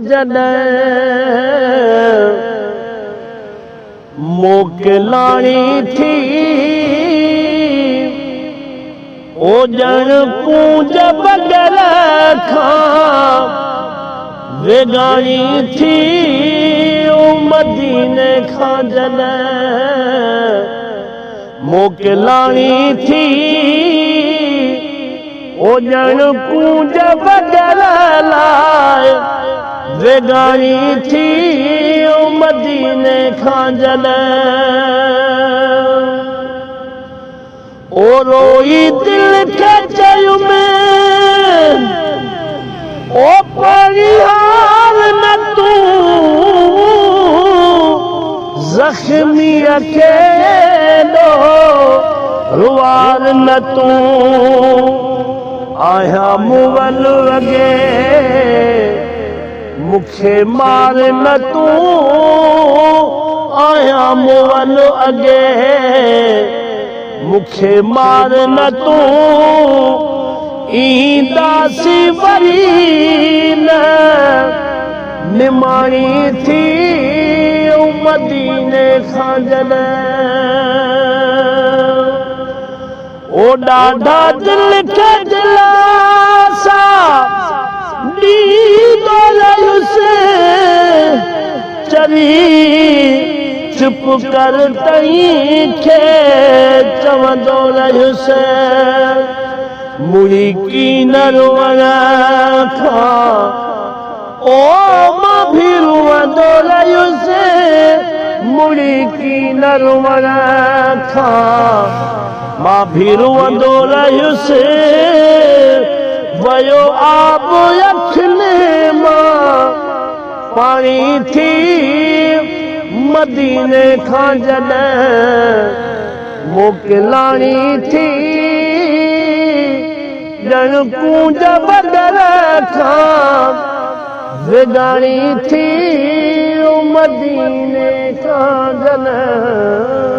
जॾहिं मोकिलाणी थी ओ ॼण पूंज बगल खां वेगाणी थी ओ मदीने खां जॾहिं मोकिलाणी थी ओ ॼण पूंज बगल लाइ वेगाणी थी ओ मदीने खां जॾहिं ओ रोई दिल खे चयुमि ओ परिहार न तूं ज़ख़्मीअ खे एॾो रुवार न तूं आहियां मुअल वॻे मुखे मार न तूं आहियां मुअल अॻे मुखे मार न तूं ईंदासी वरी न निमाणी थी मदीने खां जॾहिं ओ ॾाढा दिल खे दिलासा ॾींदो रहियुसि चरी चुप कर तई खे चवंदो रहियुसि मुड़ी कीन रुअण खां ओ मां भी रुअंदो रहियुसि मुड़ी कीन रुअण खां मां भी रुअंदो रहियुसि वयो आब अखियुनि मां पाणी थी मदीने खां जॾहिं मोकिलाणी थी ॼण पूंज बगल खां वेगाणी थी मदीने खां जॾहिं